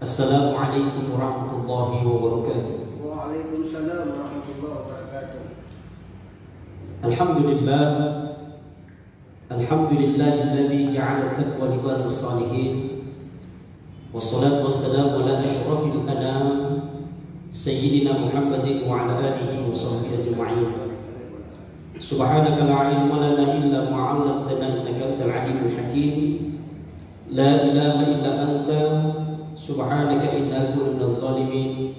Assalamualaikum warahmatullahi wabarakatuh. Waalaikumsalam warahmatullahi wabarakatuh. Alhamdulillah, alhamdulillahilladzi ja'ala at-taqwa libas as-salihin. Wassalatu wassalamu ala asyrafil anam sayyidina Muhammadin wa ala alihi wa sahbihi ajma'in. Subhanaka la ilma lana illa ma 'allamtana innaka antal alimul hakim. La ilaha illa anta subhanaka inna kunna minaz zalimin.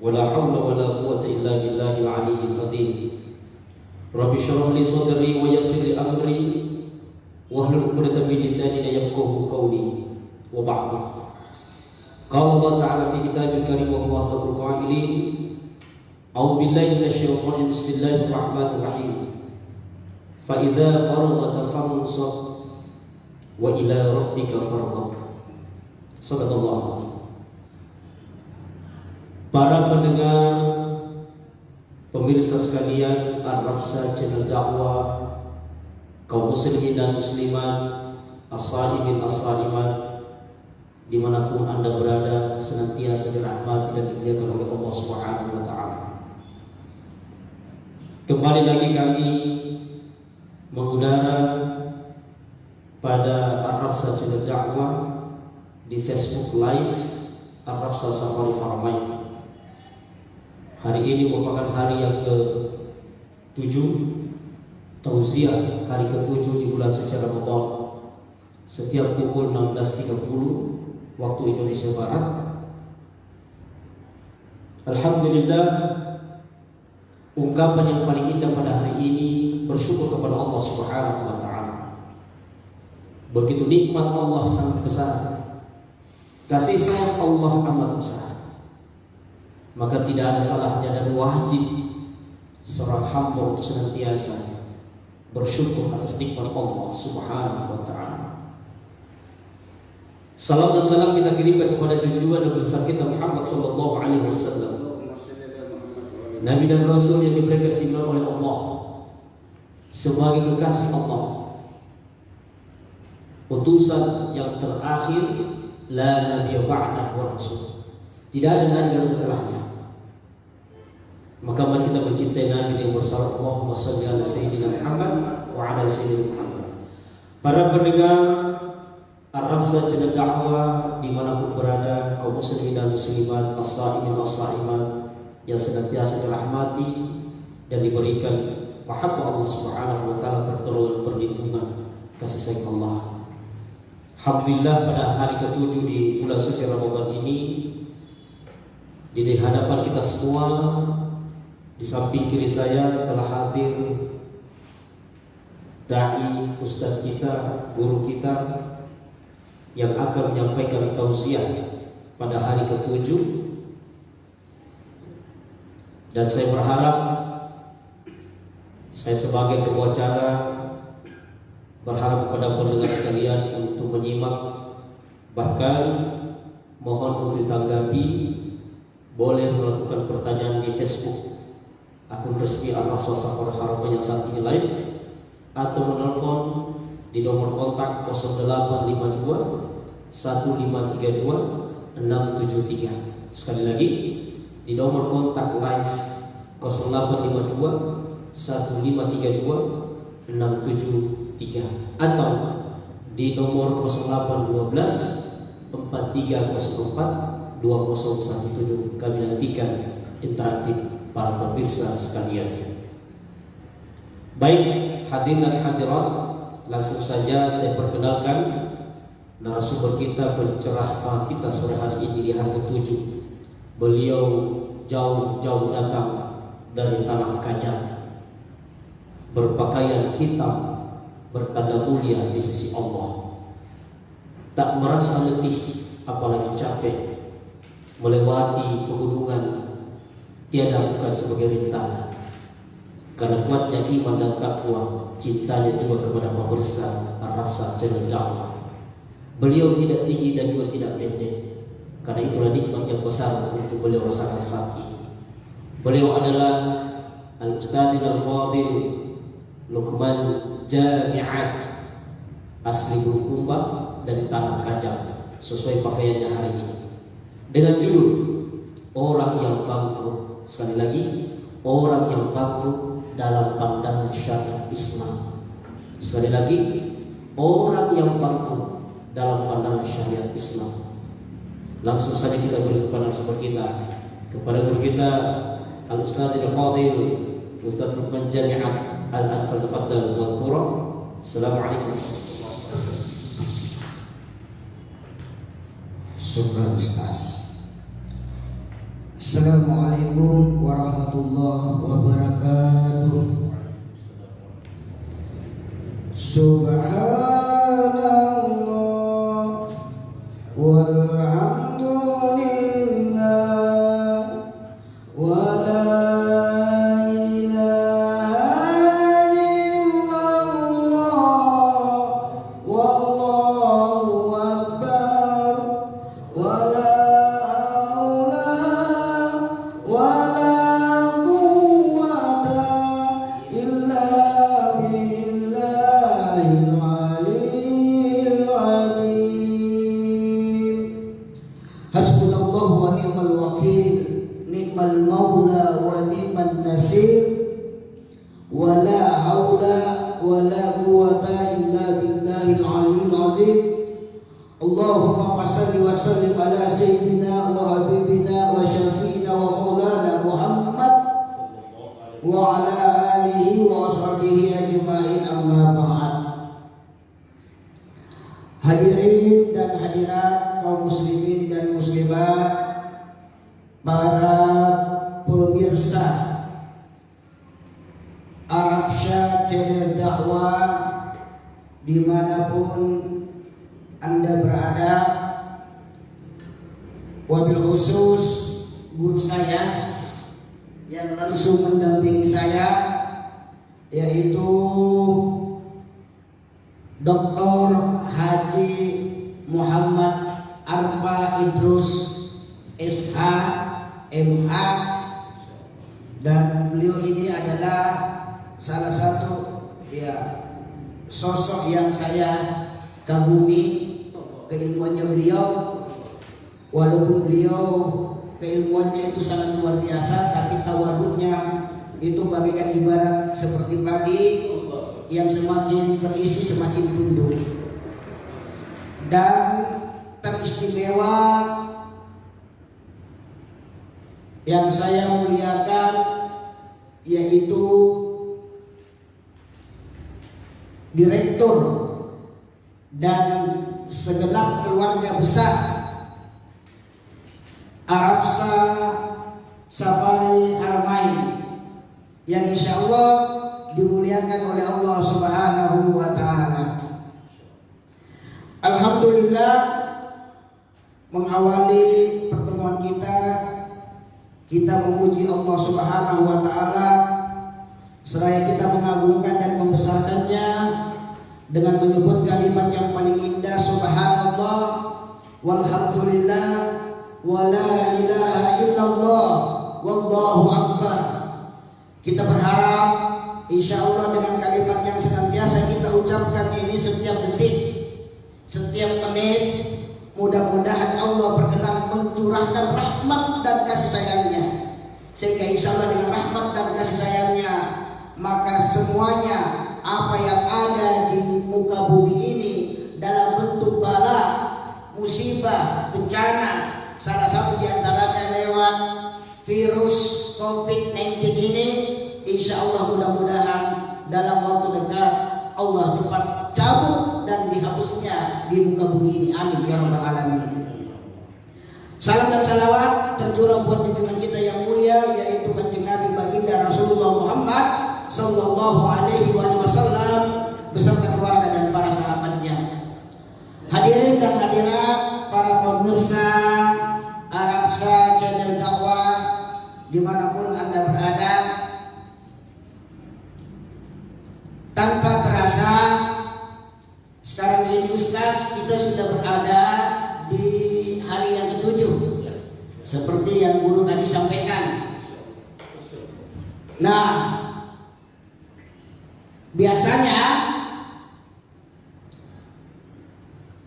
Wala hawla wala quwwata illa billahil aliyyil azim. Rabbi shrah li sadri wa yassir li amri wahlul 'uqdatam min lisani yafqahu qawli. Wa ba'du. Qala Allah ta'ala fi kitabil karim wa huwa asdaqul qa'ilin. A'udzu billahi minasy syaithanir rajim. Bismillahir rahmanir rahim. Fa idza faraghta fansab wa ila rabbika farghab. Sadaqallah. Para pendengar, pemirsa sekalian, Ar-Rafsa Channel Dakwah, kaum muslimin dan muslimat, as-salimin as-salimat, dimanapun anda berada, senantiasa dirahmati dan dimuliakan oleh Allah Subhanahu wa Ta'ala. Kembali lagi kami mengudara pada Ar-Rafsa Channel Dakwah di Facebook Live Ar-Rafsa Safari Haramain. Hari ini merupakan hari yang ke-7 Tauziah, hari ke-7 di bulan suci Ramadan. Setiap pukul 16.30 waktu Indonesia Barat. Alhamdulillah, ungkapan yang paling indah pada hari ini bersyukur kepada Allah Subhanahu wa Ta'ala. Begitu nikmat Allah sangat besar, kasih sayang Allah amat besar, maka tidak ada salahnya dan wajib seorang hamba untuk senantiasa bersyukur atas nikmat Allah Subhanahu wa Ta'ala. Salam dan salam kita kirimkan kepada junjungan Nabi besar kita Muhammad sallallahu alaihi wasallam, Nabi dan Rasul yang diberi keistimewaan oleh Allah sebagai kekasih Allah, utusan yang terakhir, la nabiyya ba'dahu wa rasul. Tidak ada nabi yang setelahnya. Maka mari kita mencintai Nabi yang bersalawat, Allahumma shalli ala sayyidina Muhammad wa ala sayyidina Muhammad. Para pendengar Ar-Rafsa Channel Dakwah dimanapun berada, kaum muslimin dan muslimat, as-saimin as-saimat yang senantiasa dirahmati dan diberikan mahabbah Allah Subhanahu wa Ta'ala, pertolongan, perlindungan, kasih sayang Allah. Alhamdulillah, pada hari ke-7 di bulan suci Ramadan ini, di hadapan kita semua, di samping kiri saya telah hadir dai ustaz kita, guru kita yang akan menyampaikan tausiah pada hari ke-7. Dan saya berharap saya sebagai pembawa acara berharap kepada pendengar sekalian untuk menyimak, bahkan mohon untuk ditanggapi. Boleh melakukan pertanyaan di Facebook akun resmi Ar-Rafsa Safari Haramain yang saat ini live, atau menelpon di nomor kontak 0852 1532 673. Sekali lagi, di nomor kontak live 0852 1532 673, atau di nomor 0812 4304 2017. Kami nantikan interaktif para pemirsa sekalian. Baik, hadirin dan hadirat, langsung saja saya perkenalkan narasumber kita, pencerah kita sore hari ini di hari ke-7. Beliau jauh-jauh datang dari tanah Kajang, berpakaian hitam, bertanda mulia di sisi Allah, tak merasa letih apalagi capek melewati pegunungan tiada bukan sebagai rintangan. Karena kuatnya iman dan takwa, cintanya juga kepada pemirsa Ar-Rafsa channel dakwah. Beliau tidak tinggi dan juga tidak pendek. Karena itulah nikmat yang besar untuk beliau rasakan saat ini. Beliau adalah Al-Ustadz Al-Fadil Luqman Jamiat, asli Bulukumba dari Tanah Kajang, sesuai pakaiannya hari ini, dengan judul Orang yang Bangkrut. Sekali lagi, orang yang bangkrut dalam pandangan syariat Islam. Sekali lagi, orang yang bangkrut dalam pandangan syariat Islam. Langsung saja kita beri kepada narasumber kita, kepada guru kita Al-Ustadz Al-Fadil Ustadz Luqman Jamiat Al-Anfal Tafadhal Wadhkura. Assalamualaikum. Syukran Ustaz. Assalamualaikum warahmatullahi wabarakatuh. Subhanallah walhamdulillah wa la ilaha illallah wallahu akbar wa la wala haula wala quwwata illa billahil aliyyil azim. Allahumma fassalli wa sallim ala sayyidina wa habibina wa syafi'ina wa maulana Muhammad wa ala alihi wa ashabihi ajma'in, amma ba'd. Hadirin dan hadirat kaum muslimin dan muslimat, para pemirsa Ar-Rafsa channel dakwah dimanapun Anda berada, wabil khusus guru saya yang langsung mendampingi saya, yaitu Dr. Haji Muhammad Arfa Idrus SH MA, dan beliau ini adalah salah satu sosok yang saya kagumi keilmuannya beliau. Walaupun beliau keilmuannya itu sangat luar biasa, tapi tawaduknya itu bagaikan ibarat seperti padi yang semakin terisi semakin tunduk. Dan teristimewa yang saya muliakan yaitu direktur dan segenap keluarga besar Ar-Rafsa Safari Haramain yang insya Allah dimuliakan oleh Allah Subhanahu wa Ta'ala. Alhamdulillah, mengawali pertemuan kita memuji Allah Subhanahu wa Ta'ala, seraya kita mengagungkan dan membesarkannya dengan menyebut kalimat yang paling indah, subhanallah walhamdulillah wa la ilaha illallah wallahu akbar. Kita berharap insya Allah dengan kalimat yang senantiasa kita ucapkan ini setiap detik, setiap menit, mudah-mudahan Allah berkenan mencurahkan rahmat dan kasih sayangnya, sehingga insya Allah dengan rahmat dan kasih sayangnya maka semuanya apa yang ada di muka bumi ini dalam bentuk bala, musibah, bencana, salah satu diantaranya lewat virus COVID-19 ini, insya Allah mudah-mudahan dalam waktu dekat Allah cepat cabut dan dihapusnya di muka bumi ini. Amin ya rabbal alamin. Salam dan salawat tercurah buat junjungan kita yang mulia, yaitu kanjeng Nabi baginda Rasulullah Muhammad sallallahu alaihi wasallam beserta keluarga dan para sahabatnya. Hadirin dan hadirat, para pemirsa Ar-Rafsa channel dakwah dimanapun Anda berada, tanpa terasa sekarang ini Ustaz kita sudah berada di hari yang ke-7 seperti yang guru tadi sampaikan. Nah, biasanya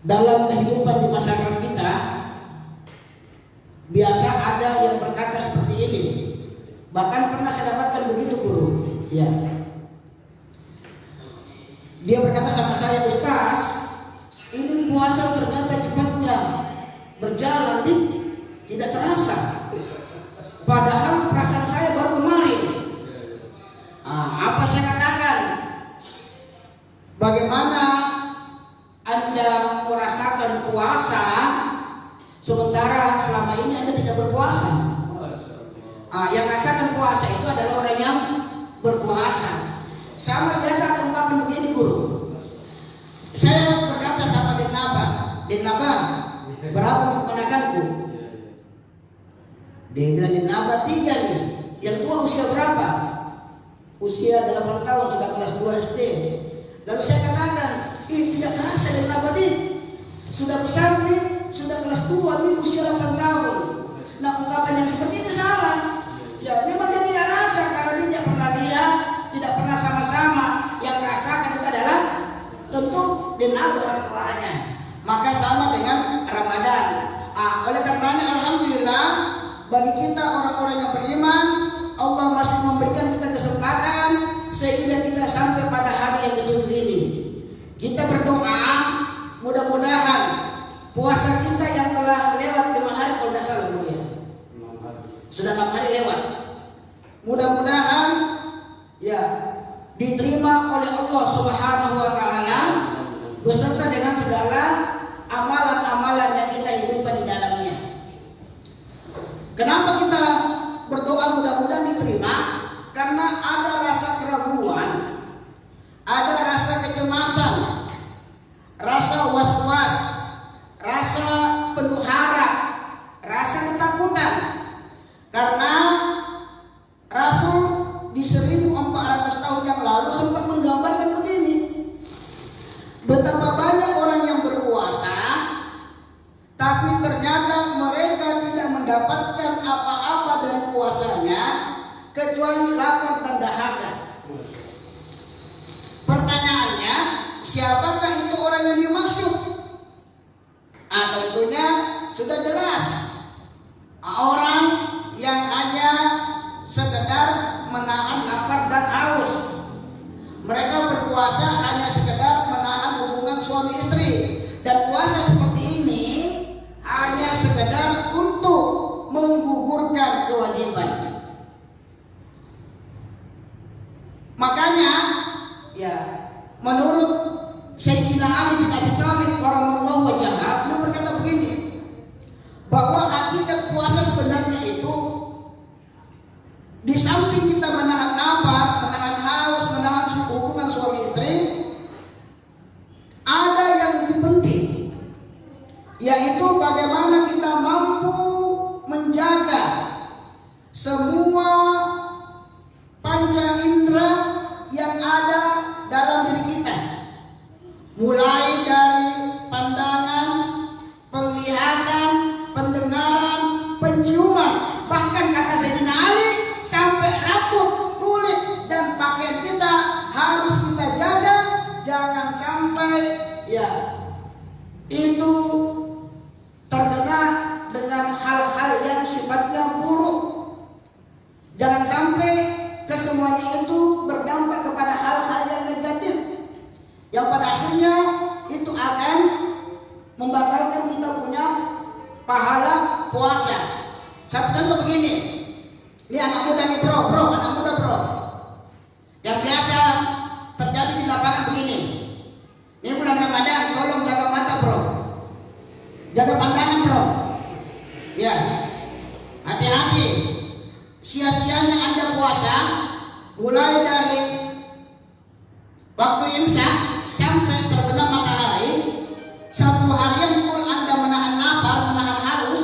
dalam kehidupan di masyarakat kita biasa ada yang berkata seperti ini. Bahkan pernah saya dapatkan begitu guru. Ya. Dia berkata sama saya, Ustaz, ini puasa ternyata cepatnya berjalan nih, tidak terasa. Padahal perasaan saya baru kemarin. Apa saya katakan? Bagaimana Anda merasakan puasa sementara selama ini Anda tidak berpuasa? Yang rasakan puasa itu adalah orang yang berpuasa. Sama biasa ada ungkapan begini guru. Saya berkata sama Denaba, berapa keponakanku? Dia bilang Denaba 3 nih. Yang tua usia berapa? Usia 8 tahun, sudah kelas 2 SD. Lalu saya katakan, tidak terasa Denaba nih. Sudah besar nih, sudah kelas 2 nih, usia 8 tahun. Nah, ungkapan yang seperti ini salah. Ya, memang dia tidak rasa karena dia tidak pernah lihat, tidak pernah sama-sama. Yang rasakan itu adalah tentu Denaba orang tuanya. Maka sama dengan Ramadan. Oleh karenanya alhamdulillah bagi kita orang-orang yang beriman, Allah masih memberikan kita kesempatan sehingga kita sampai pada hari yang ke-7 ini. Kita berdoa mudah-mudahan puasa kita yang telah lewat 5 hari kalau tidak salah ya. Sudah 6 hari lewat. Mudah-mudahan ya diterima oleh Allah Subhanahu wa taala beserta dengan segala amalan-amalan yang kita hidupkan di dalamnya. Kenapa kita berdoa mudah-mudahan diterima? Karena ada rasa keraguan, ada rasa kecemasan, rasa was-was, rasa penuh harap, rasa ketakutan. Karena Rasul di 1400 tahun yang lalu sempat menggambarkan begini. Betapa banyak orang yang berpuasa, tapi ternyata mereka tidak mendapatkan apa-apa dari puasanya kecuali lapar dan dahaga. Pertanyaannya, siapakah itu orang yang dimaksud? Tentunya sudah jelas, orang yang hanya sekedar menahan lapar dan haus. Mereka berpuasa hanya sekedar menahan hubungan suami istri, dan puasa seperti ini hanya sekedar untuk menggugurkan kewajiban. Makanya ya menurut Sayyidina Ali bin Abi Thalib radhiyallahu wajhahu, beliau berkata begini, bahwa hakikat puasa sebenarnya itu di samping kita menahan lapar, menahan haus, menahan hubungan suami istri, ada yang lebih penting, yaitu bagaimana kita mampu menjaga semua panca indera yang ada dalam diri kita, mulai dari pandangan, penglihatan, pendengaran, penciuman, bahkan kata Sayyidina Ali sampai rambut, kulit dan pakaian kita harus kita jaga, jangan sampai ya itu terkena dengan hal-hal yang sifatnya buruk. Jangan sampai kesemuanya itu berdampak kepada hal-hal yang negatif, yang pada akhirnya itu akan membatalkan kita punya pahala puasa. Satu contoh begini, ini anak muda nih anak muda bro, yang biasa terjadi di lapangan begini. Ini bulan Ramadan, tolong jaga mata bro, jaga pandangan bro, ya hati-hati. Sia-sianya Anda puasa mulai dari waktu imsak sampai terbenam matahari, satu harian pun Anda menahan lapar, menahan haus,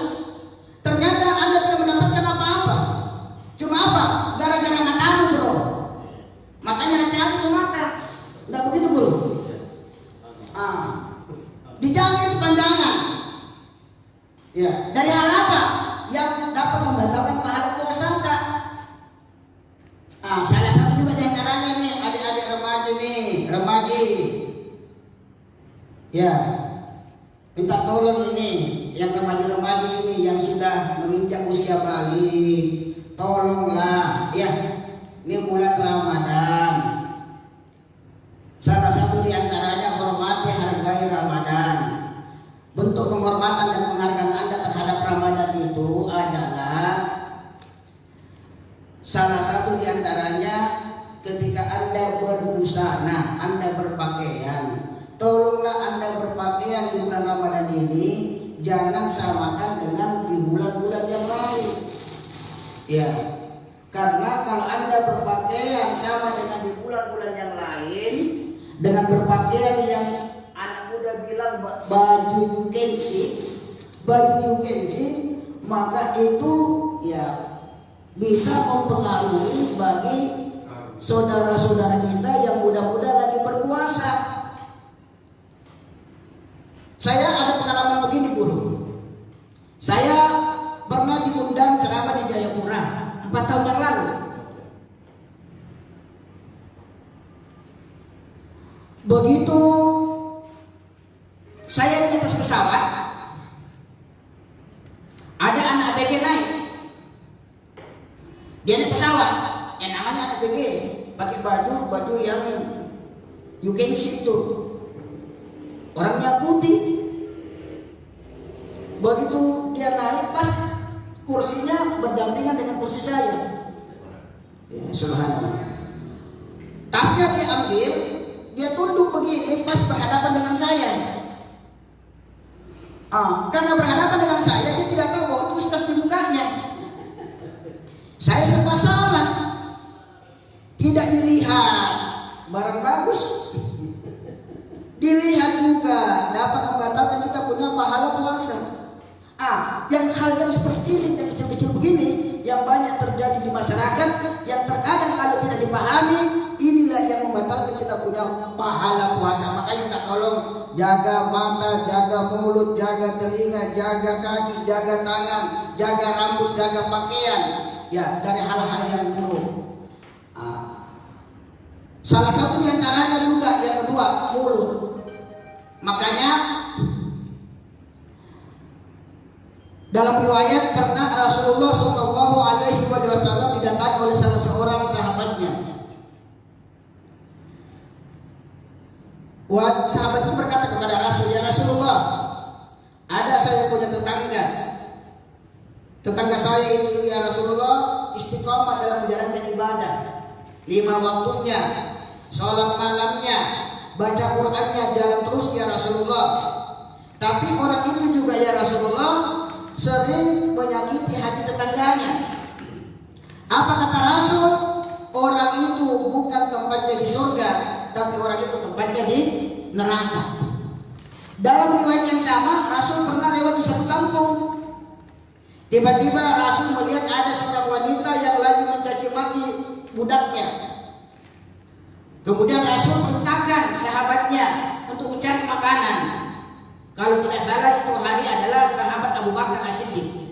ternyata Anda tidak mendapatkan apa-apa. Cuma apa? Salah satu juga diantaranya nih adik-adik remaja nih, remaji. Ya, minta tolong ini yang remaja-remaja ini yang sudah menginjak usia balik, tolonglah ya. Ini bulan Ramadan. Salah satu diantaranya hormati, hargai Ramadan. Bentuk penghormatan dan penghargaan Anda terhadap Ramadan itu adalah salah satu diantaranya ketika Anda berbusana, Anda berpakaian. Tolonglah Anda berpakaian di bulan Ramadan ini jangan samakan dengan di bulan-bulan yang lain. Ya, karena kalau Anda berpakaian sama dengan di bulan-bulan yang lain, dengan berpakaian yang anak muda bilang baju yukensi, maka itu ya bisa mempengaruhi bagi saudara-saudara kita yang muda-muda lagi berpuasa. Saya ada pengalaman begini, guru. Saya pernah diundang ceramah di Jayapura 4 tahun yang lalu. Begitu saya di atas pesawat, ada anak ABG naik. Dia naik pesawat, yang namanya anak ABG, pakai baju yang you can see tuh. Orangnya putih. Begitu dia naik, pas kursinya berdampingan dengan kursi saya. Ya, subhanallah. Tasnya dia ambil, dia tunduk begini pas berhadapan dengan saya. Karena berhadapan dengan saya, dia tidak tahu bahwa itu ustaz di mukanya. Saya serba salah. Tidak dilihat barang bagus, dilihat juga dapat membatalkan kita punya pahala puasa. Yang hal yang seperti ini, yang kecil-kecil begini, yang banyak terjadi di masyarakat, yang terkadang kalau tidak dipahami, inilah yang membatalkan kita punya pahala puasa. Makanya kita tolong jaga mata, jaga mulut, jaga telinga, jaga kaki, jaga tangan, jaga rambut, jaga pakaian, ya dari hal-hal yang buruk. Salah satu diantaranya juga yang kedua, mulut. Makanya dalam riwayat pernah Rasulullah Shallallahu Alaihi Wasallam didatangi oleh salah seorang sahabatnya. Sahabat itu berkata kepada Rasul, ya Rasulullah, ada saya punya tetangga saya ini ya Rasulullah istiqomah dalam menjalankan ibadah 5 waktunya, sholat malamnya, baca Qur'annya, jalan terus ya Rasulullah. Tapi orang itu juga ya Rasulullah sering menyakiti hati tetangganya. Apa kata Rasul? Orang itu bukan tempatnya di surga, tapi orang itu tempatnya di neraka. Dalam riwayat yang sama, Rasul pernah lewat di satu kampung. Tiba-tiba Rasul melihat ada seorang wanita yang lagi mencaci maki budaknya. Kemudian Rasul perintahkan sahabatnya untuk mencari makanan. Kalau tidak salah itu hari adalah sahabat Abu Bakar As-Siddiq.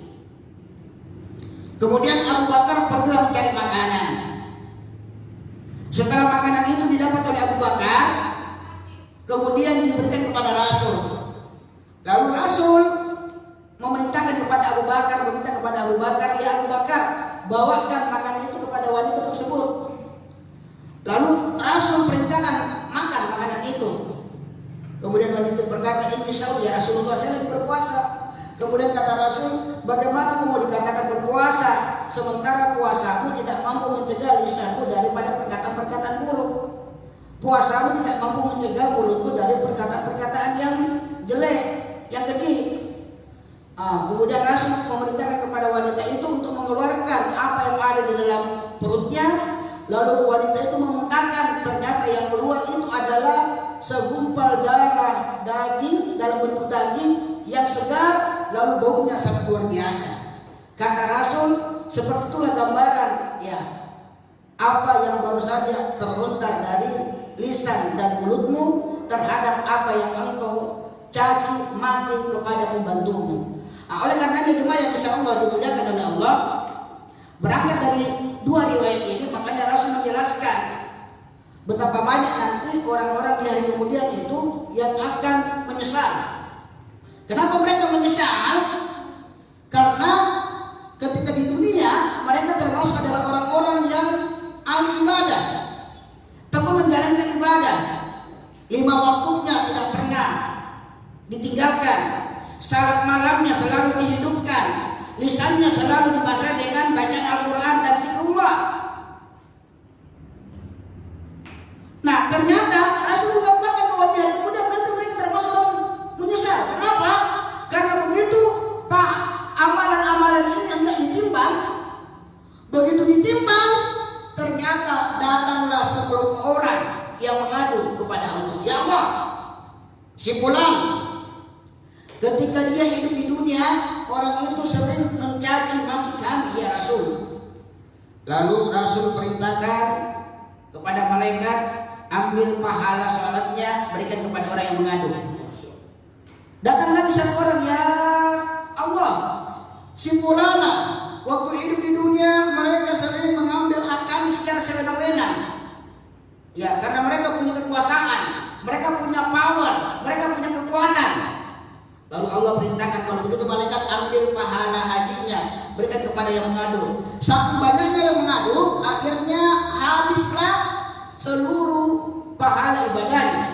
Kemudian Abu Bakar pergi mencari makanan. Setelah makanan itu didapat oleh Abu Bakar, kemudian diberikan kepada Rasul. Lalu Rasul memerintahkan kepada Abu Bakar, ya Abu Bakar, bawakan makanan itu kepada wanita tersebut. Lalu Rasul perintahkan makan makanan itu. Kemudian wanita berkata, ini saum ya Rasulullah, saya lagi berpuasa. Kemudian kata Rasul, bagaimana kamu dikatakan berpuasa sementara puasamu tidak mampu mencegah lisanmu daripada perkataan-perkataan buruk. Puasamu tidak mampu mencegah mulutmu dari perkataan-perkataan yang jelek, yang keji. Kemudian Rasul memerintahkan kepada wanita itu untuk mengeluarkan apa yang ada di dalam perutnya. Lalu wanita itu memuntahkan, ternyata yang keluar itu adalah segumpal darah daging dalam bentuk daging yang segar, lalu baunya sangat luar biasa. Kata Rasul, seperti itulah gambaran ya apa yang baru saja terlontar dari lisan dan mulutmu terhadap apa yang engkau caci maki kepada pembantumu. Oleh karenanya jemaah yang insyaallah dimuliakan oleh Allah, berangkat dari 2 riwayat ini, makanya Rasul Betapa banyak nanti orang-orang di hari kemudian itu yang akan menyesal. Kenapa mereka menyesal? Karena ketika di dunia mereka termasuk adalah orang-orang yang ahli ibadah, tekun menjalankan ibadah, 5 waktunya tidak pernah ditinggalkan, salat malamnya selalu dihidupkan, lisannya selalu dibasahi dengan bacaan Al-Quran dan zikrullah. Nah, ternyata Rasulullah mengatakan bahwa di hari kemudian nanti mereka termasuk orang menyesal. Kenapa? Karena begitu Pak, amalan-amalan ini hendak ditimbang. Begitu ditimbang, ternyata datanglah sekelompok orang yang mengadu kepada Allah. Ya Allah, si fulan, ketika dia hidup di dunia, orang itu sering mencaci maki kami ya Rasul. Lalu Rasul perintahkan kepada malaikat, ambil pahala sholatnya, berikan kepada orang yang mengadu. Datang lagi satu orang, ya Allah, si fulana waktu hidup di dunia mereka sering mengambil hak kami secara sewenang-wenang. Ya, karena mereka punya kekuasaan, mereka punya power, mereka punya kekuatan. Lalu Allah perintahkan, kalau begitu malaikat ambil pahala hajinya, berikan kepada yang mengadu. Saking banyaknya yang mengadu, akhirnya habislah seluruh pahala ibadahnya.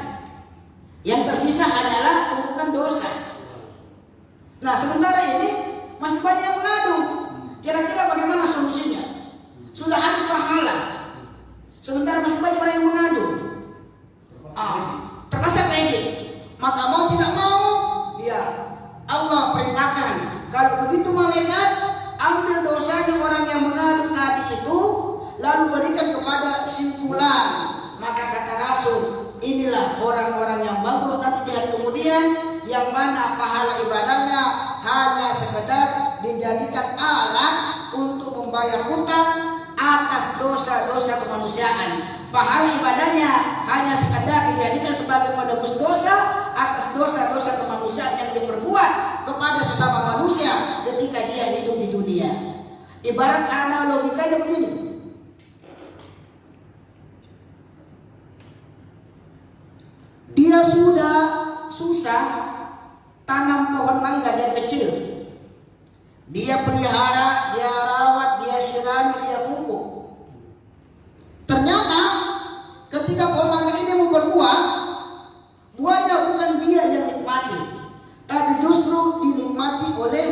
Yang tersisa hanyalah tumpukan dosa. Nah, sementara ini masih banyak yang mengadu. Kira-kira bagaimana solusinya? Sudah habis pahala, sementara masih banyak orang yang mengadu. Terpaksa pede. Maka mau tidak mau, ya Allah perintahkan, kalau begitu malaikat ambil dosanya orang yang mengadu tadi itu, lalu berikan kepada si fulan. Maka kata Rasul, inilah orang-orang yang bangkrut nanti di hari kemudian, yang mana pahala ibadahnya hanya sekedar dijadikan alat untuk membayar hutang atas dosa-dosa kemanusiaan. Pahala ibadahnya hanya sekedar dijadikan sebagai penebus dosa atas dosa-dosa kemanusiaan yang diperbuat kepada sesama manusia ketika dia hidup di dunia. Ibarat analogikanya begini. Dia sudah susah tanam pohon mangga dari kecil. Dia pelihara, dia rawat, dia sirami, dia pupuk. Ternyata ketika pohon mangga ini mau berbuah, buahnya bukan dia yang nikmati, tapi justru dinikmati oleh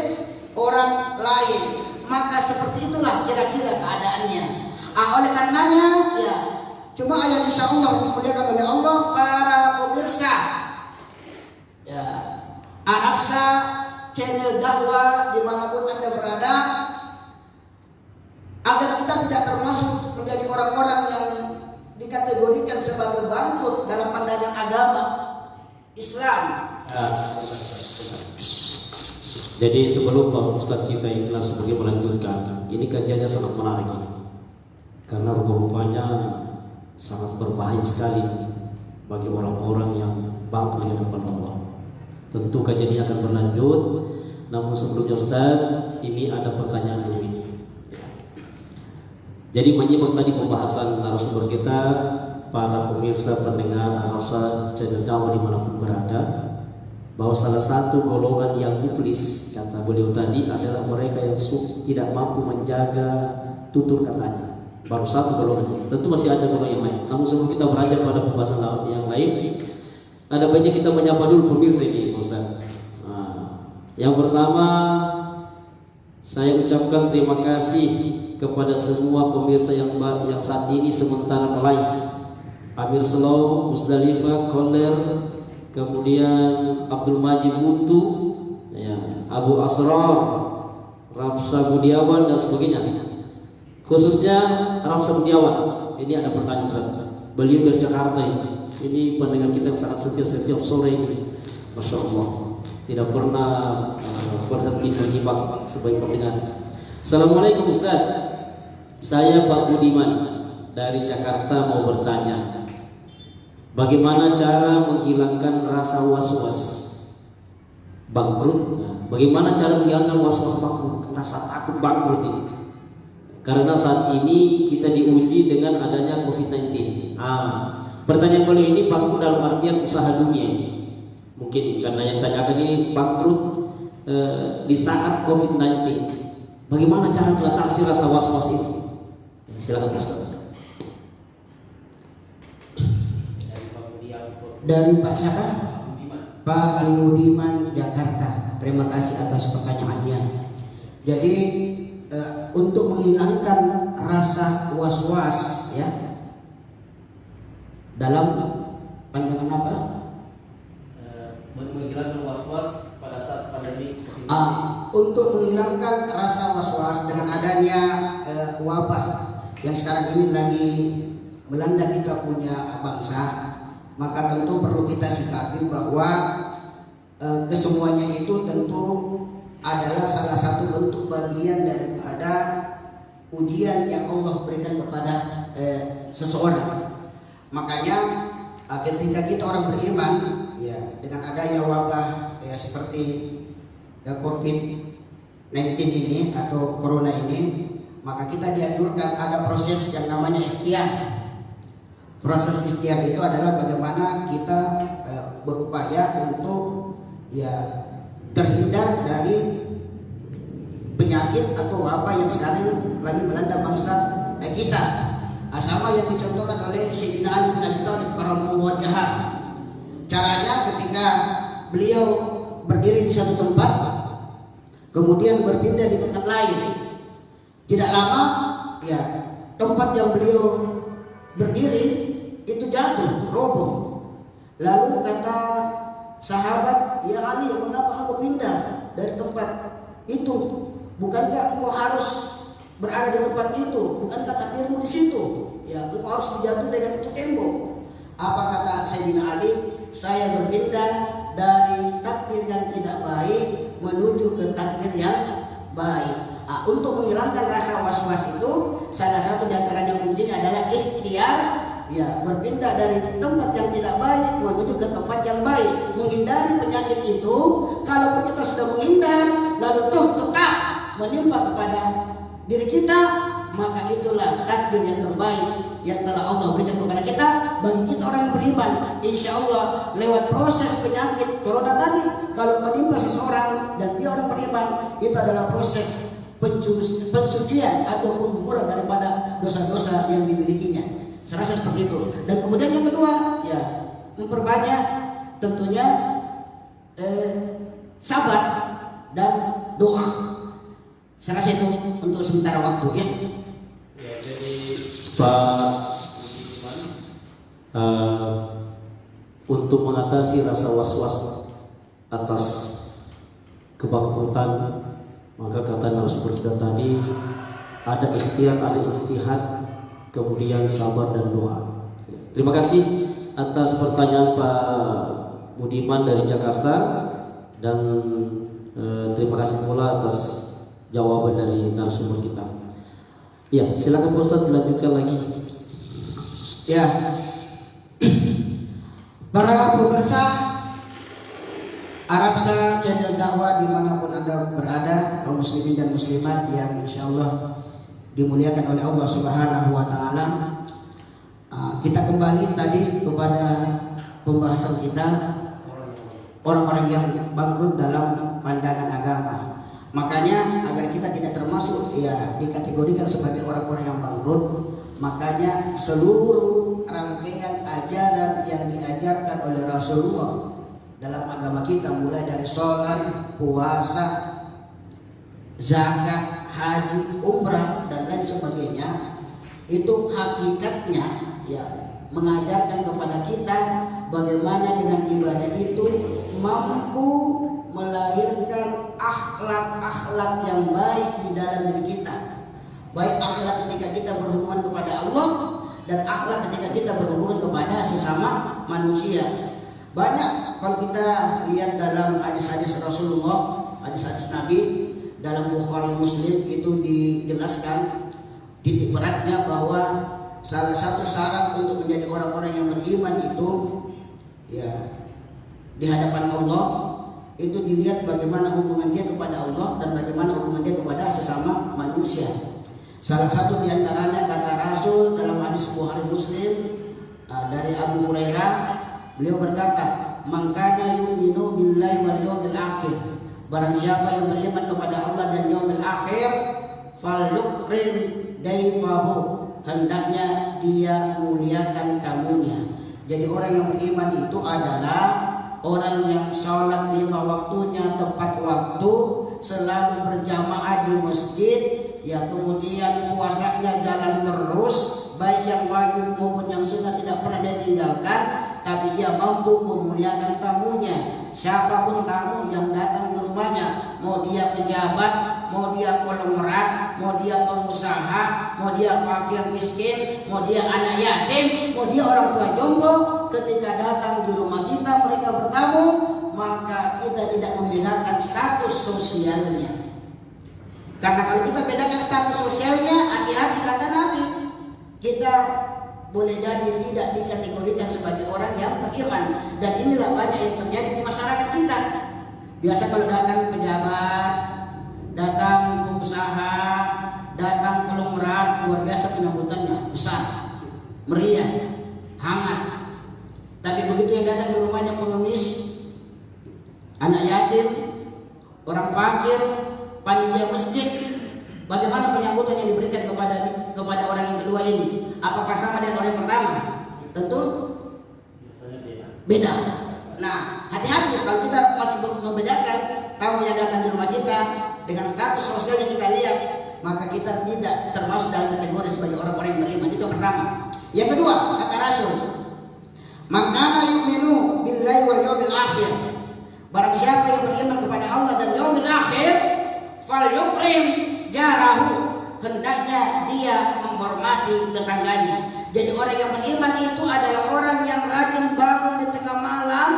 orang lain. Maka seperti itulah kira-kira keadaannya. Oleh karenanya, ya, cuma ayat insya Allah dimuliakan oleh Allah, para pemirsa ya Arabsa channel dakwah dimanapun Anda berada, agar kita tidak termasuk menjadi orang-orang yang dikategorikan sebagai bangkrut dalam pandangan agama Islam. Jadi sebelum Pak Ustadz kita ini langsung pergi melanjutkan, ini kajiannya sangat menarik ini, karena rupa-rupanya sangat berbahaya sekali bagi orang-orang yang bangkrut di hadapan Allah. Tentu kajian ini akan berlanjut, namun sebelumnya Ustaz, ini ada pertanyaan dulu ini. Jadi menyimak tadi pembahasan narasumber kita, para pemirsa pendengar Al-Hafsa channel dakwah dimanapun berada, bahwa salah satu golongan yang iblis, kata beliau tadi, adalah mereka yang tidak mampu menjaga tutur katanya. Baru satu golongan ini. Tentu masih ada golongan yang lain. Namun sebelum kita beranjak pada pembahasan yang lain, ada banyak kita menyapa dulu pemirsa ini, Ustaz. Yang pertama, saya ucapkan terima kasih kepada semua pemirsa yang saat ini sementara live. Amir Slow, Musdalifah, Koler, kemudian Abdul Majid Mutu, ya, Abu Asrar, Rafsa Budiawan dan sebagainya. Khususnya Rafsa Budiawan, ini ada pertanyaan Ustaz. Beliau dari Jakarta ini. Ini pendengar kita yang sangat setia setiap sore ini, Masya Allah, tidak pernah berhenti menyimak sebagai pendengar. Assalamualaikum Ustaz, saya Pak Budiman dari Jakarta mau bertanya, bagaimana cara menghilangkan rasa was-was bangkrut? Bagaimana cara menghilangkan was-was bangkrut, rasa takut bangkrut ini? Karena saat ini kita diuji dengan adanya COVID-19. Pertanyaan beliau ini bangkrut dalam artian usaha dunia ini. Mungkin karena yang ditanyakan ini bangkrut di saat COVID-19. Bagaimana cara mengatasi rasa was-was itu? Silakan Ustaz. Dari Pak siapa? Pak Budiman Jakarta. Terima kasih atas pertanyaannya. Jadi untuk menghilangkan rasa was-was ya dalam pandangan apa? Menghilangkan was-was pada saat pandemi. Untuk menghilangkan rasa was-was dengan adanya wabah yang sekarang ini lagi melanda kita punya bangsa, maka tentu perlu kita sikapi bahwa kesemuanya itu tentu adalah salah satu bentuk bagian daripada ujian yang Allah berikan kepada seseorang. Makanya ketika kita orang beriman, ya dengan adanya wabah ya seperti ya COVID-19 ini atau Corona ini, maka kita dianjurkan ada proses yang namanya ikhtiar. Proses ikhtiar itu adalah bagaimana kita berupaya untuk ya terhindar dari penyakit atau wabah yang sekarang lagi melanda bangsa kita. Sama yang dicontohkan oleh Sayyidina Ali bin Abi Thalib karramallahu wajhah. Caranya ketika beliau berdiri di satu tempat, kemudian berpindah di tempat lain. Tidak lama, ya tempat yang beliau berdiri itu jatuh, roboh. Lalu kata sahabat, ya Ali, mengapa engkau pindah dari tempat itu? Bukankah engkau harus berada di tempat itu? Bukankah takdirmu di situ? Ya, engkau harus dijatuh dengan itu tembok. Apa kata Sayyidina Ali? Saya berpindah dari takdir yang tidak baik menuju ke takdir yang baik. Untuk menghilangkan rasa was-was itu, salah satu di antaranya kuncinya adalah ikhtiar. Ya, berpindah dari tempat yang tidak baik menuju ke tempat yang baik, menghindari penyakit itu. Kalau kita sudah menghindar lalu tetap menimpa kepada diri kita, maka itulah takdir yang terbaik yang telah Allah berikan kepada kita. Bagi kita orang yang beriman, insya Allah lewat proses penyakit Corona tadi, kalau menimpa seseorang dan dia orang beriman, itu adalah proses pensucian atau pengguguran daripada dosa-dosa yang dimilikinya. Saya rasa seperti itu. Dan kemudian yang kedua, ya memperbanyak tentunya sabar dan doa. Saya rasa itu untuk sementara waktu ya. Ya, jadi Pak untuk mengatasi rasa was-was atas kebangkrutan, maka kata narasumber kita tadi ada ikhtiar, ada ijtihad, kemudian sabar dan doa. Terima kasih atas pertanyaan Pak Budiman dari Jakarta, dan terima kasih pula atas jawaban dari narasumber kita. Ya, silakan Pak Ustadz dilanjutkan lagi. Ya, para pemirsa Arabsa channel dakwah dimanapun Anda berada, kaum muslimin dan muslimat yang insya Allah dimuliakan oleh Allah Subhanahu wa Ta'ala. Kita kembali tadi kepada pembahasan kita, orang-orang yang bangkrut dalam pandangan agama. Makanya agar kita tidak termasuk ya dikategorikan sebagai orang-orang yang bangkrut, makanya seluruh rangkaian ajaran yang diajarkan oleh Rasulullah dalam agama kita, mulai dari sholat, puasa, zakat, haji, umrah dan lain sebagainya, itu hakikatnya ya mengajarkan kepada kita bagaimana dengan ibadah itu mampu melahirkan akhlak-akhlak yang baik di dalam diri kita. Baik akhlak ketika kita berhubungan kepada Allah dan akhlak ketika kita berhubungan kepada sesama manusia. Banyak kalau kita lihat dalam hadis-hadis Rasulullah, hadis-hadis Nabi, dalam Bukhari Muslim itu dijelaskan titik beratnya bahwa salah satu syarat untuk menjadi orang-orang yang beriman itu ya di hadapan Allah itu dilihat bagaimana hubungan dia kepada Allah dan bagaimana hubungan dia kepada sesama manusia. Salah satu di antaranya kata Rasul dalam hadis Bukhari Muslim, Beliau berkata, "Man kana yu'minu billahi wal yawmil akhir." Barang siapa yang beriman kepada Allah dan yaumil akhir, falyukrim daifahu, hendaknya dia muliakan tamunya. Jadi orang yang beriman itu adalah orang yang sholat 5 waktunya tepat waktu, selalu berjamaah di masjid, ya, kemudian puasanya jalan terus, baik yang wajib maupun yang sunnah tidak pernah dia tinggalkan, tapi dia mampu memuliakan tamunya. Siapapun tamu yang datang ke rumahnya, mau dia pejabat, mau dia konglomerat, mau dia pengusaha, mau dia fakir miskin, mau dia anak yatim, mau dia orang tua jompo, ketika datang di rumah kita mereka bertamu, maka kita tidak membedakan status sosialnya. Karena kalau kita bedakan status sosialnya, hati-hati kata Nabi, kita boleh jadi tidak dikategorikan sebagai orang yang beriman. Dan inilah banyak yang terjadi di masyarakat kita. Biasa kalau datang pejabat, datang pengusaha, datang konglomerat, luar biasa penyambutannya, besar, meriah, hangat. Tapi begitu yang datang ke rumahnya pengemis, anak yatim, orang fakir, panitia masjid, bagaimana penyambutan yang diberikan kepada orang yang kedua ini? Apakah sama dengan orang yang pertama? Tentu beda. Nah, hati-hati kalau kita masih membedakan tamu yang datang di rumah kita dengan status sosial yang kita lihat, maka kita tidak termasuk dalam kategori sebagai orang-orang yang beriman. Itu yang pertama. Yang kedua, kata Rasul, "Man kana yu'minu billahi wal yawmil akhir." Barang siapa yang beriman kepada Allah dan yaumil akhir, falyukrim jarahu, hendaknya dia menghormati tetangganya. Jadi orang yang beriman itu adalah orang yang rajin bangun di tengah malam,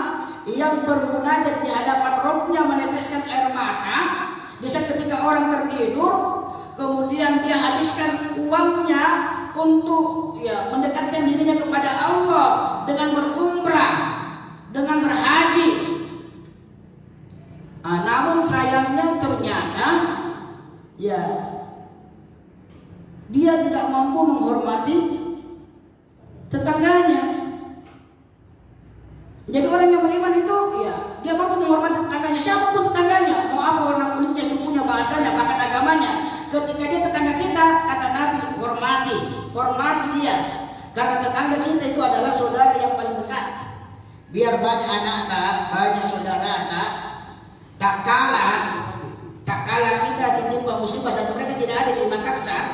yang bermunajat di hadapan Rabbnya, meneteskan air mata. Bisa ketika orang tertidur, kemudian dia habiskan uangnya untuk mendekatkan dirinya kepada Allah dengan berumrah, dengan berhaji. Namun sayangnya ternyata dia tidak mampu menghormati tetangganya. Jadi orang yang beriman itu dia mampu menghormati tetangganya, siapapun tetangganya, mau apa warna kulitnya, sukunya, bahasanya, bahkan agamanya. Ketika dia tetangga kita, kata Nabi, hormati dia, karena tetangga kita itu adalah saudara yang paling dekat. Biar banyak anak banyak saudara tak kalah kita ditimpa musibah, dan mereka tidak ada di Makassar.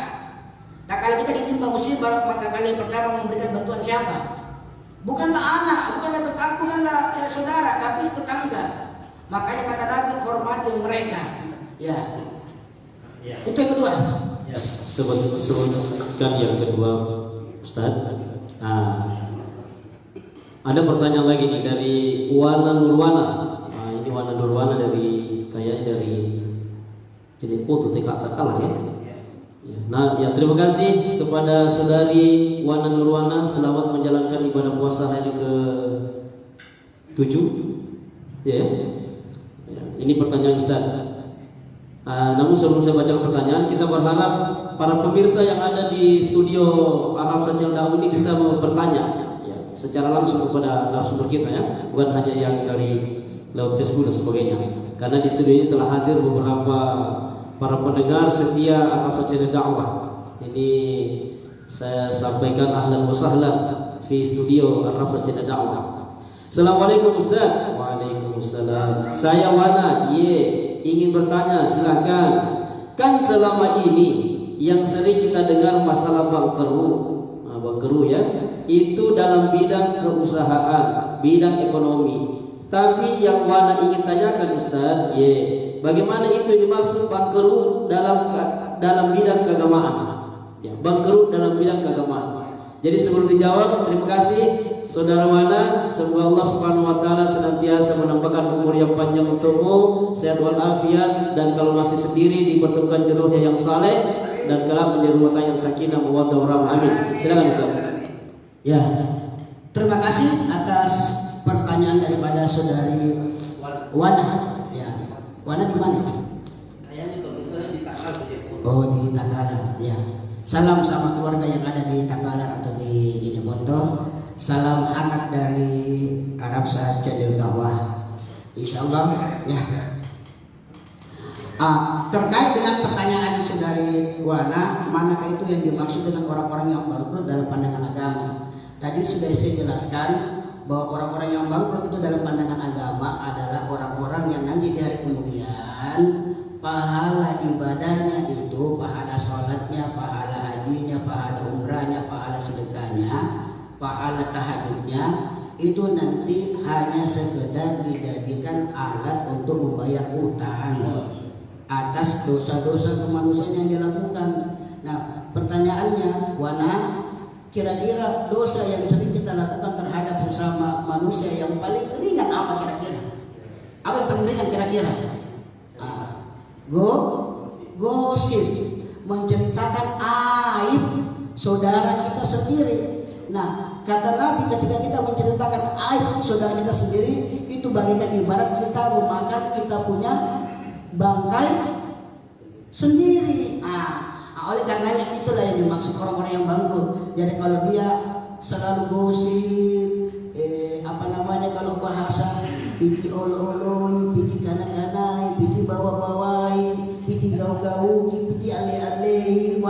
Tak kalah kita ditimpa musibah, maka kali yang pertama memberikan bantuan siapa? Bukanlah anak, bukanlah tetangga, bukanlah saudara, tapi tetangga. Makanya kata Nabi, hormati mereka. Itu yang kedua. Sebutkan yang kedua, Ustaz. Ada pertanyaan lagi nih dari Wana Nurwana. Ini Wana Nurwana kayaknya dari Jenepo tuh TK kalah ya. Terima kasih kepada saudari Wana Nurwana, selamat menjalankan ibadah puasa hari ke-7. Ini pertanyaan Ustaz. Namun sebelum saya baca pertanyaan, kita berharap para pemirsa yang ada di studio Al-Hafsah Ciandahu ini bisa bertanya secara langsung kepada narasumber kita, bukan hanya yang dari lewat Facebook dan sebagainya. Karena di studio ini telah hadir beberapa para pendengar setia Al-Hafsah Ciandahu. Ini saya sampaikan ahlan wa sahlan di studio Al-Hafsah Ciandahu. Assalamualaikum Ustaz. Waalaikumsalam. Saya Wana, ingin bertanya, silahkan. Kan selama ini yang sering kita dengar masalah bangkeru itu dalam bidang keusahaan, bidang ekonomi. Tapi yang Wana ingin tanyakan Ustaz, bagaimana itu dimaksud bangkeru dalam bidang keagamaan? Bangkeru dalam bidang keagamaan. Jadi sebelum dijawab, terima kasih Saudara Wana, semoga Allah Subhanahu wa taala senantiasa menambahkan umur yang panjang untukmu, sehat walafiat, dan kalau masih sendiri dipertemukan jodohnya yang saleh dan kelak menjadi rumah tangga yang sakinah mawaddah warahmah. Amin. Silakan Ustaz. Terima kasih atas pertanyaan daripada saudari Wana. Wana di mana? Kayaknya kalau di Takalar. Oh, di Takalar. Salam sama keluarga yang ada di Takalar atau di Jeneponto. Salam hangat dari Masya Allah ya. Terkait dengan pertanyaan saudari Wana, manakah itu yang dimaksud dengan orang-orang yang bangkrut dalam pandangan agama? Tadi sudah saya jelaskan bahwa orang-orang yang bangkrut itu dalam pandangan agama adalah orang-orang yang nanti di hari kemudian pahala ibadahnya itu, pahala sholatnya, pahala hajinya, pahala umrahnya, pahala sedekahnya, pahala tahajudnya itu nanti hanya sekedar dijadikan alat untuk membayar utang atas dosa-dosa kemanusiaan yang dilakukan. Nah, pertanyaannya, Wana, kira-kira dosa yang sering kita lakukan terhadap sesama manusia yang paling ringan apa kira-kira? Apa yang paling ringan kira-kira? Gosip, menceritakan aib saudara kita sendiri. Nah, kata Nabi, ketika kita menceritakan aib saudara kita sendiri, itu bagaikan ibarat kita memakan kita punya bangkai sendiri. Oleh karenanya itulah yang dimaksud orang-orang yang bangkrut. Jadi kalau dia selalu gosip, kalau bahasa piti olo-oloi, piti kana-kanai, piti bawa-bawai, piti gau-gau, piti ale-ale,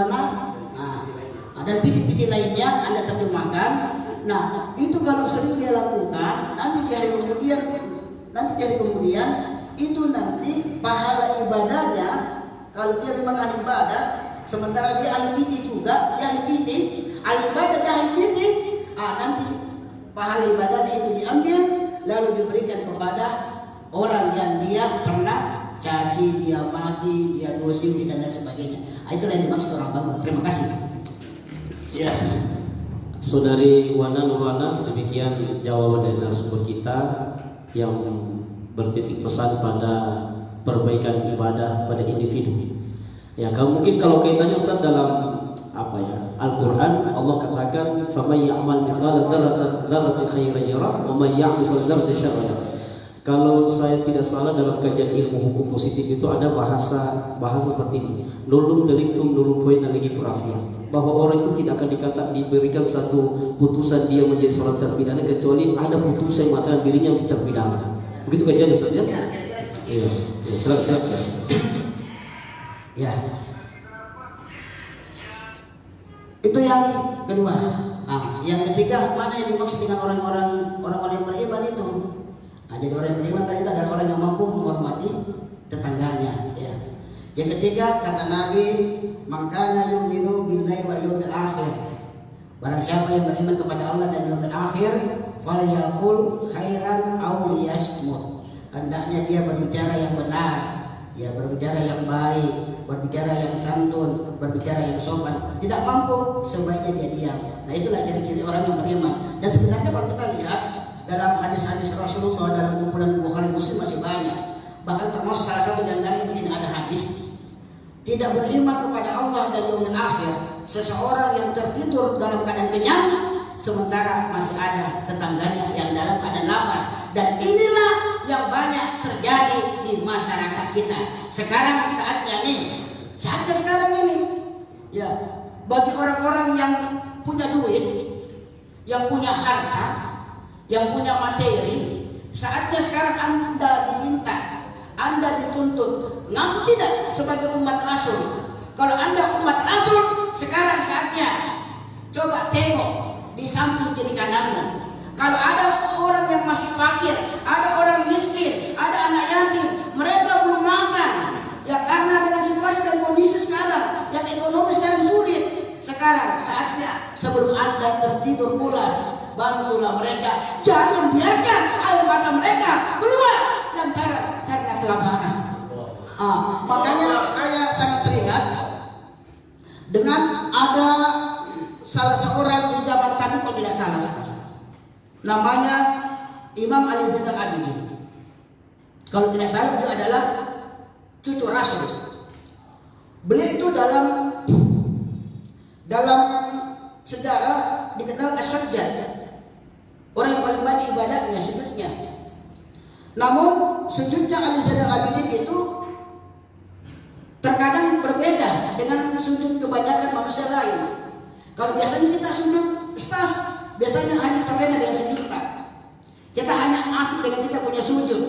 dan piti-piti lainnya Anda terjemahkan. Nah, itu kalau sering dia lakukan, nanti di hari kemudian itu nanti pahala ibadahnya, kalau dia memang ahli ibadah, sementara dia ahli piti juga, dia ahli piti, ahli ibadah dia ahli piti, nanti pahala ibadahnya itu diambil lalu diberikan kepada orang yang dia pernah caci, dia maki, dia gosip dan lain sebagainya. Itulah yang dimaksud orang bangkrut. Terima kasih. Ya, Saudari Wana Nurwana, demikian jawaban dari narasumber kita yang bertitik pesan pada perbaikan ibadah pada individu. Ya, mungkin kalau kaitannya Ustaz dalam Al-Quran, Allah katakan, "Faman ya'mal mithqala dzarratin khairan yarah, wa man ya'mal mithqala dzarratin syarran yarah." Kalau saya tidak salah dalam kajian ilmu hukum positif itu ada bahasa seperti ini. Nulum delictum nulum poin lagi perafian. Bahwa orang itu tidak akan diberikan satu putusan dia menjadi seorang terpidana kecuali ada putusan yang mengatakan dirinya terpidana. Begitu kajian Ustaz ya? Iya. Silakan. Ya. Itu yang kedua. Yang ketiga, mana yang dimaksud dengan orang-orang yang beriman itu? Jadi orang yang beriman tadi itu adalah orang yang mampu menghormati tetangganya. Ya. Yang ketiga, kata Nabi, "Man kana yu'minu billahi wal yawmil akhir." Barang siapa yang beriman kepada Allah dan yaumil akhir, falyaqul khairan aw liyasmut. Hendaknya dia berbicara yang benar, ya berbicara yang baik, berbicara yang santun, berbicara yang sopan. Tidak mampu, sebaiknya dia diam. Nah, itulah ciri-ciri orang yang beriman. Dan sebenarnya kalau kita lihat dalam hadis-hadis Rasulullah dalam kumpulan Bukhari Muslim masih banyak. Bahkan termasuk salah satu di antaranya begini, ada hadis, tidak beriman kepada Allah dan yaumil akhir seseorang yang tertidur dalam keadaan kenyang sementara masih ada tetangganya yang dalam keadaan lapar. Dan inilah yang banyak terjadi di masyarakat kita sekarang. Saatnya sekarang ini ya, bagi orang-orang yang punya duit, yang punya harta, yang punya materi, saatnya sekarang Anda diminta, Anda dituntut, ngaku tidak sebagai umat Rasul. Kalau Anda umat Rasul, sekarang saatnya coba tengok di samping kiri kananmu. Kalau ada orang yang masih fakir, ada orang miskin, ada anak yatim, mereka belum makan, ya karena dengan situasi dan kondisi sekarang yang ekonomi sekarang sulit. Sekarang saatnya sebelum Anda tertidur pulas, bantulah mereka. Jangan biarkan air mata mereka keluar lantaran karena kelaparan. Makanya saya sangat teringat dengan ada salah seorang di zaman kami, kalau tidak salah, namanya Imam Ali Zainal Abidin. Kalau tidak salah beliau adalah cucu Rasul. Beliau itu dalam sejarah dikenal as-sajjad, orang yang paling banyak ibadahnya sujudnya. Namun sujudnya Ali Zainal Abidin itu terkadang berbeda dengan sujud kebanyakan manusia lain. Kalau biasanya kita sujud, Ustaz, biasanya hanya terlena dengan sujud kita. Kita hanya asik dengan kita punya sujud.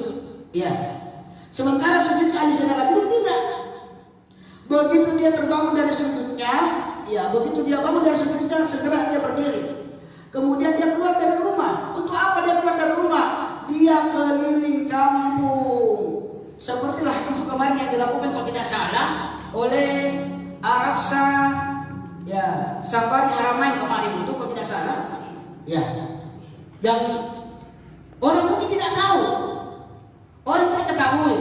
Ya. Sementara sujudnya Ali Zainal Abidin tidak. Begitu dia terbangun dari sujudnya, ya begitu dia bangun dari sujudnya segera dia berdiri. Kemudian dia keluar dari rumah. Untuk apa dia keluar dari rumah? Dia keliling kampung. Sepertilah itu kemarin yang dilakukan kalau tidak salah oleh Arafsa, ya Safari Haramain kemarin itu kalau tidak salah. Ya, yang orang mungkin tidak tahu, orang tidak ketahui,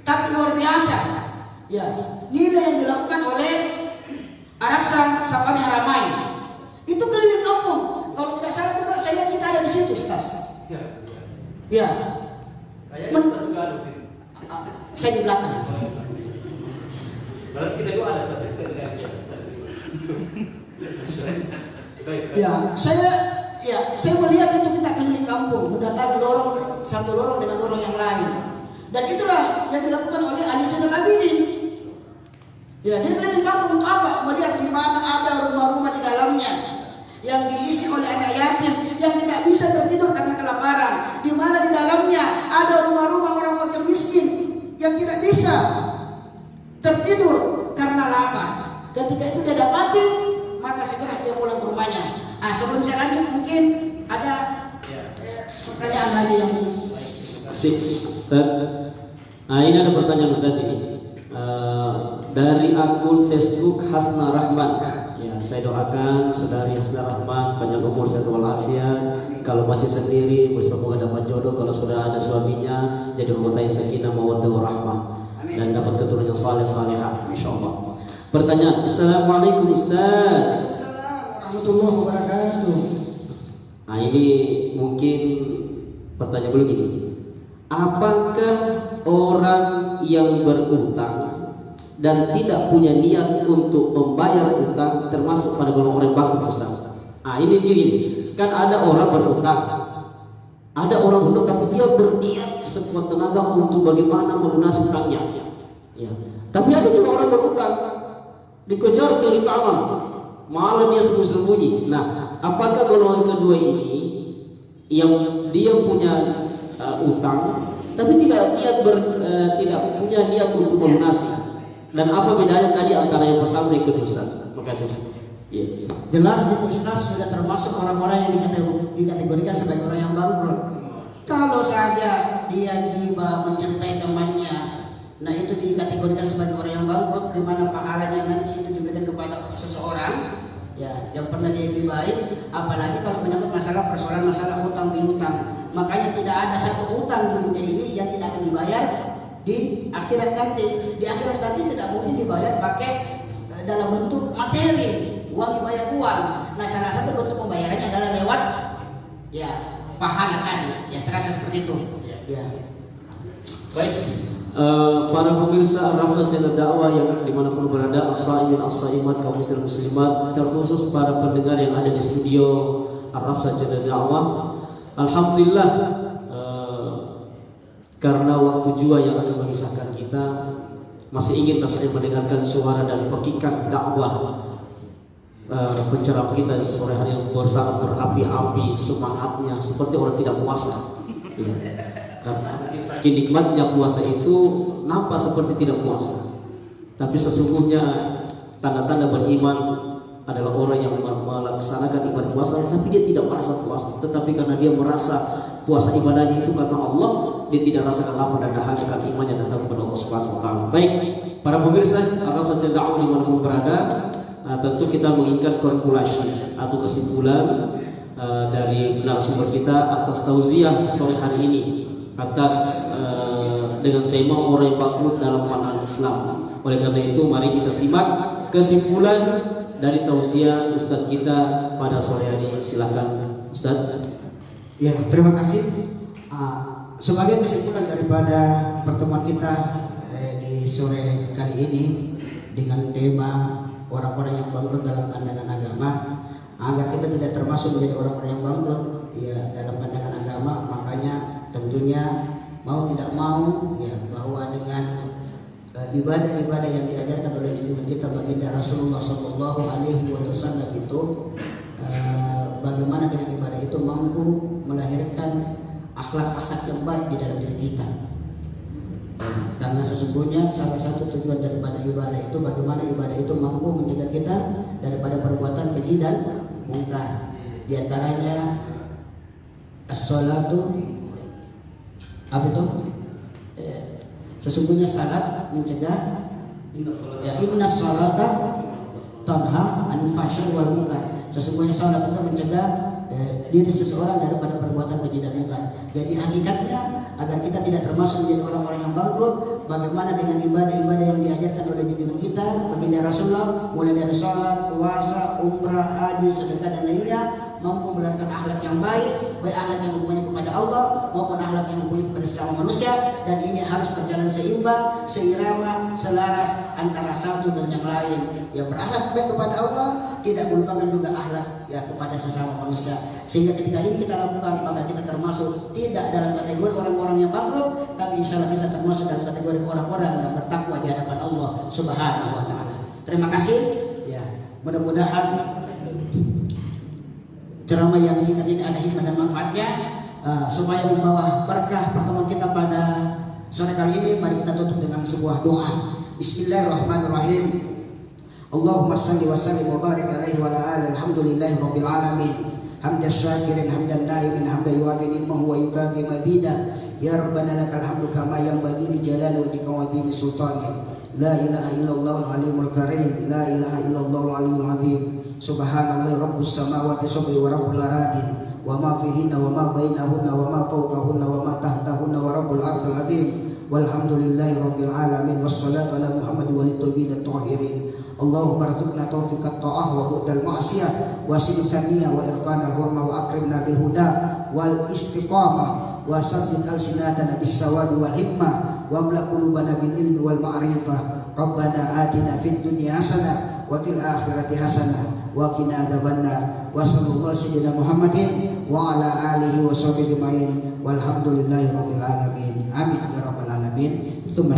tapi luar biasa. Ya, nilai yang dilakukan oleh Arafsa Safari Haramain itu keliling kampung. Kalau tidak salah juga saya lihat kita ada di situ, Ustaz. Ya. Saya di belakang. Berarti kita juga ada satu. Saya melihat itu kita keliling kampung, mendatangi lorong satu lorong dengan lorong yang lain. Dan itulah yang dilakukan oleh Ali Zainal Abidin. Ya, dia keliling kampung untuk apa? Melihat di mana ada rumah-rumah di dalamnya yang diisi oleh anak yatim yang tidak bisa tertidur karena kelaparan. Di mana di dalamnya ada rumah-rumah orang fakir miskin yang tidak bisa tertidur karena lapar. Ketika itu dia dapati, maka segera dia pulang ke rumahnya. Sebelum saya lanjut mungkin ada pertanyaan lagi yang ini ada pertanyaan Ustaz ini dari akun Facebook Hasna Rahman. Ya, saya doakan saudari Hasna Rahman panjang umur sehat walafiat. Kalau masih sendiri, semoga dapat jodoh. Kalau sudah ada suaminya, jadi rumah tangga sakinah mawaddah warahmah dan dapat keturunan yang saleh salehah insyaallah. Pertanyaan, Assalamualaikum Ustaz. warahmatullahi wabarakatuh. Nah, ini mungkin pertanyaan dulu gini. Apakah orang yang berutang dan tidak punya niat untuk membayar utang termasuk pada golongan orang bangkrut, Ustaz? Ini gini, kan ada orang berutang. Ada orang berutang tapi dia berniat sekuat tenaga untuk bagaimana melunasi utangnya. Ya. Tapi ada juga orang berutang dikejar kiri kanan, malah dia sembunyi-sembunyi. Nah, apakah golongan kedua ini yang dia punya utang tapi tidak punya niat untuk melunasi? Dan apa bedanya tadi antara yang pertama dan yang kedua, Ustaz? Terima kasih. Ya. Jelas itu Ustaz sudah termasuk orang-orang yang dikategorikan sebagai orang yang bangkrut. Kalau saja dia gibah mencintai temannya, nah itu dikategorikan sebagai orang yang bangkrut, di mana pahalanya nanti itu diberikan kepada seseorang ya yang pernah dia gibahi. Apalagi kalau menyangkut masalah persoalan masalah hutang piutang. Makanya tidak ada satu hutang di dunia ini yang tidak akan dibayar di akhirat nanti. Di akhirat nanti tidak mungkin dibayar pakai dalam bentuk materi, uang dibayar uang. Nah, salah satu bentuk pembayarannya adalah lewat ya pahala tadi. Ya, serasa seperti itu. Ya. Baik. Para pemirsa Arafah channel dakwah yang dimanapun berada, as-saimin as-saimat kaum muslim muslimat, terkhusus para pendengar yang ada di studio Arafah channel dakwah. Alhamdulillah, karena waktu jua yang akan memisahkan kita, masih ingin saya mendengarkan suara dan pekikan dakwah penceramah kita sore hari yang sangat berapi-api semangatnya seperti orang tidak puasa. Ya. Karena nikmatnya puasa itu nampak seperti tidak puasa, tapi sesungguhnya tanda-tanda beriman adalah orang yang melaksanakan ibadah puasa tapi dia tidak merasa puasa, tetapi karena dia merasa puasa ibadahnya itu karena Allah, dia tidak rasakan lapar dan dahaga karena imannya datang kepada Allah Subhanahu wa taala. Baik, para pemirsa Arafah channel dakwah dimanapun berada, tentu kita mengingat conclusion atau kesimpulan dari narasumber kita atas tauziah sore hari ini atas dengan tema orang yang bangkrut dalam pandangan Islam. Oleh karena itu mari kita simak kesimpulan dari tausiah Ustadz kita pada sore hari. Silakan Ustadz. Ya, terima kasih. Sebagai kesimpulan daripada pertemuan kita di sore kali ini dengan tema orang-orang yang bangkrut dalam pandangan agama, agar kita tidak termasuk menjadi orang-orang yang bangkrut ya dalam pandangan agama, makanya tentunya mau tidak mau ya bahwa dengan ibadah-ibadah yang diajarkan oleh junjungan kita baginda Rasulullah Sallallahu Alaihi Wasallam itu bagaimana dengan ibadah itu mampu melahirkan akhlak-akhlak yang baik di dalam diri kita. Karena sesungguhnya salah satu tujuan daripada ibadah itu bagaimana ibadah itu mampu mencegah kita daripada perbuatan keji dan mungkar. Di antaranya as-salatu apa itu? Sesungguhnya salat mencegah inna salata tanha 'anil fahsya'i wal munkar. Sesungguhnya salat itu mencegah diri seseorang daripada perbuatan keji dan mungkar. Jadi hakikatnya agar kita tidak termasuk menjadi orang-orang yang bangkrut, bagaimana dengan ibadah-ibadah yang diajarkan oleh junjungan kita baginda Rasulullah, mulai dari salat, puasa, umrah, haji, sedekah dan lainnya, mampu melahirkan akhlak yang baik, baik akhlak yang mempunyai kepada Allah maupun akhlak yang mempunyai kepada sesama manusia, dan ini harus berjalan seimbang, seirama, selaras antara satu dan yang lain. Yang berakhlak baik kepada Allah tidak melupakan juga akhlak ya kepada sesama manusia. Sehingga ketika ini kita lakukan, maka kita termasuk tidak dalam kategori orang-orang yang bangkrut, tapi insya Allah kita termasuk dalam kategori orang-orang yang bertakwa di hadapan Allah Subhanahu wa taala. Terima kasih. Ya, mudah-mudahan ceramah yang singkat ini ada hikmah dan manfaatnya, supaya membawa berkah pertemuan kita pada sore kali ini. Mari kita tutup dengan sebuah doa. Bismillahirrahmanirrahim. Allahumma salli wa sallim wa barik alaihi wa ala alihi alhamdulillahi rabbil alamin. Hamdan syakirin hamdan naimin hamdan yuwafi ni'mahu wa yukafi mazidah. Ya Rabbana lakal hamdu kama yanbaghi li jalali wajhika wa 'azimi sultanik. La ilaha illallah al-halimul karim. La ilaha illallah al-aliyyul azim. Subhanallah rabbus samawati sab'i wa rabbul aradin wa ma fihinna wa ma bainahunna wa ma fawqahunna wa ma tahtahunna wa rabbul arshil azim. Walhamdulillahi rabbil alamin. Wassalatu ala Muhammad wa alihi at-tahirin. Allahumma rzuqna taufiqat ta'ah wa bu'dal ma'siyah wa sidqan niyyah wa irfanal hurma wa akrimna bil huda wal istiqamah wa saddid alsinatana bis sawabi wal hikmah wa amla qulubana bil ilmi wal ma'rifah. Rabbana atina fid dunya hasanah wa fil akhirati hasanah wa qina adzabannar. Wa sallallahu sayyidina Muhammadin wa ala alihi wa sahbihi ajmain walhamdulillahi rabbil alamin. Amin ya rabbal alamin. Tsumma